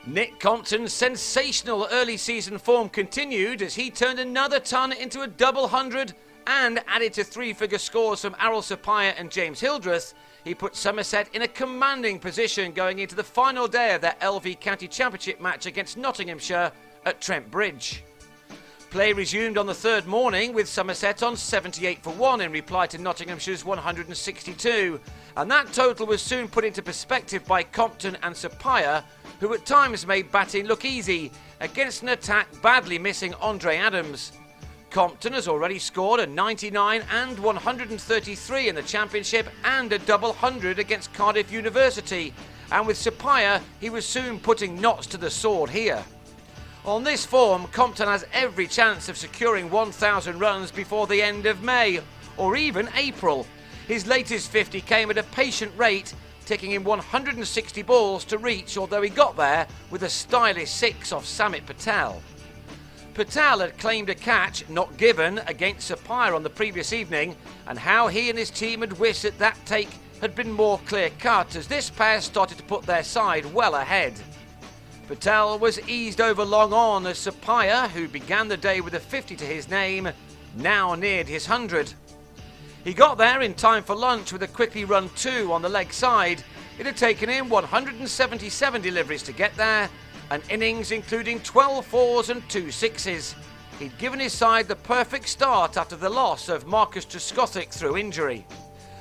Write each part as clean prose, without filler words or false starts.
Nick Compton's sensational early season form continued as he turned another ton into a double hundred and added to three-figure scores from Errol Sapaya and James Hildreth. He put Somerset in a commanding position going into the final day of their LV County Championship match against Nottinghamshire at Trent Bridge. Play resumed on the third morning with Somerset on 78 for 1 in reply to Nottinghamshire's 162, and that total was soon put into perspective by Compton and Sapaya, who at times made batting look easy against an attack badly missing Andre Adams. Compton has already scored a 99 and 133 in the Championship and a double hundred against Cardiff University, and with Sapaya he was soon putting knots to the sword here. On this form, Compton has every chance of securing 1,000 runs before the end of May, or even April. His latest 50 came at a patient rate, taking him 160 balls to reach, although he got there with a stylish 6 off Samit Patel. Patel had claimed a catch, not given, against Sapaya on the previous evening, and how he and his team had wished that that take had been more clear-cut as this pair started to put their side well ahead. Patel was eased over long on as Sapaya, who began the day with a 50 to his name, now neared his 100. He got there in time for lunch with a quickly run 2 on the leg side. It had taken him 177 deliveries to get there, an innings including 12 fours and 2 sixes. He'd given his side the perfect start after the loss of Marcus Trescothick through injury.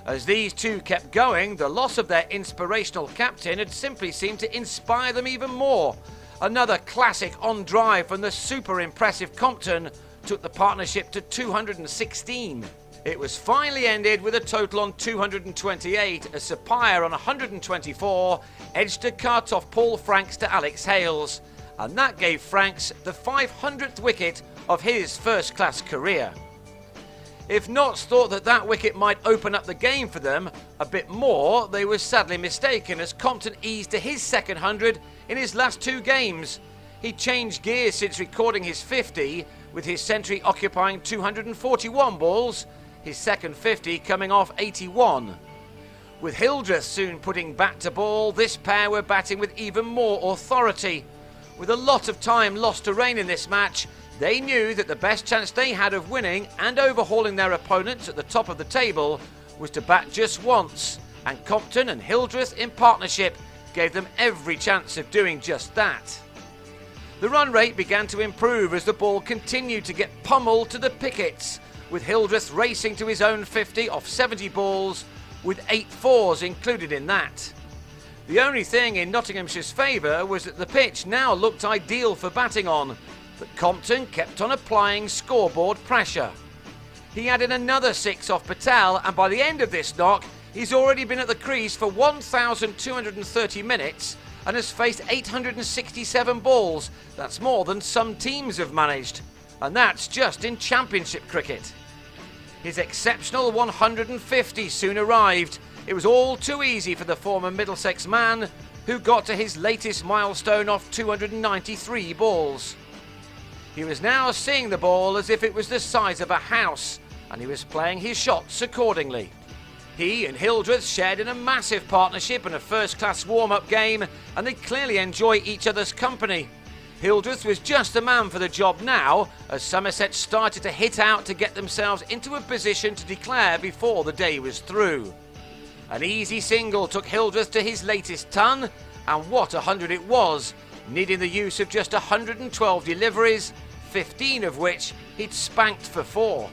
As these two kept going, the loss of their inspirational captain had simply seemed to inspire them even more. Another classic on drive from the super impressive Compton took the partnership to 216. It was finally ended with a total on 228 as Sapaya on 124 edged a cut off Paul Franks to Alex Hales, and that gave Franks the 500th wicket of his first-class career. If Notts thought that that wicket might open up the game for them a bit more, they were sadly mistaken as Compton eased to his second 100 in his last 2 games. He changed gears since recording his 50, with his century occupying 241 balls, his second 50 coming off 81. With Hildreth soon putting bat to ball, this pair were batting with even more authority. With a lot of time lost to rain in this match, they knew that the best chance they had of winning and overhauling their opponents at the top of the table was to bat just once, and Compton and Hildreth in partnership gave them every chance of doing just that. The run rate began to improve as the ball continued to get pummeled to the pickets, with Hildreth racing to his own 50 off 70 balls, with 8 fours included in that. The only thing in Nottinghamshire's favour was that the pitch now looked ideal for batting on, but Compton kept on applying scoreboard pressure. He added another 6 off Patel, and by the end of this knock, he's already been at the crease for 1,230 minutes and has faced 867 balls. That's more than some teams have managed, and that's just in Championship cricket. His exceptional 150 soon arrived. It was all too easy for the former Middlesex man, who got to his latest milestone off 293 balls. He was now seeing the ball as if it was the size of a house, and he was playing his shots accordingly. He and Hildreth shared in a massive partnership and a first-class warm-up game, and they clearly enjoy each other's company. Hildreth was just the man for the job now, as Somerset started to hit out to get themselves into a position to declare before the day was through. An easy single took Hildreth to his latest ton, and what a 100 it was, needing the use of just 112 deliveries, 15 of which he'd spanked for 4.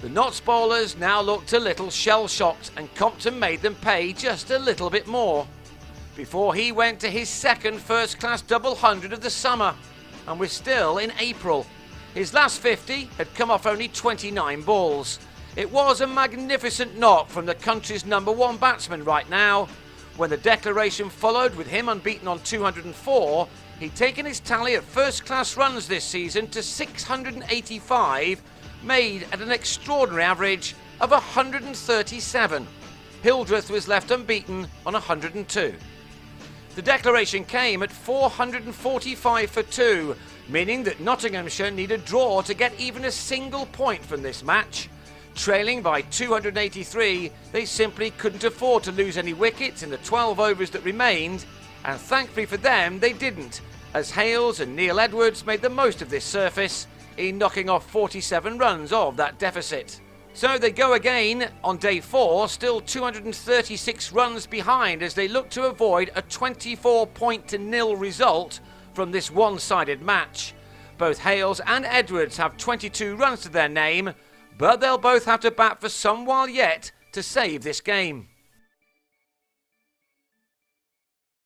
The Notts bowlers now looked a little shell-shocked, and Compton made them pay just a little bit more, before he went to his second first-class double 100 of the summer, and was still in April. His last 50 had come off only 29 balls. It was a magnificent knock from the country's #1 batsman right now. When the declaration followed with him unbeaten on 204, he'd taken his tally of first-class runs this season to 685, made at an extraordinary average of 137. Hildreth was left unbeaten on 102. The declaration came at 445 for 2, meaning that Nottinghamshire need a draw to get even a single point from this match. Trailing by 283, they simply couldn't afford to lose any wickets in the 12 overs that remained, and thankfully for them they didn't, as Hales and Neil Edwards made the most of this surface in knocking off 47 runs of that deficit. So they go again on day 4, still 236 runs behind as they look to avoid a 24-0 result from this one-sided match. Both Hales and Edwards have 22 runs to their name, but they'll both have to bat for some while yet to save this game.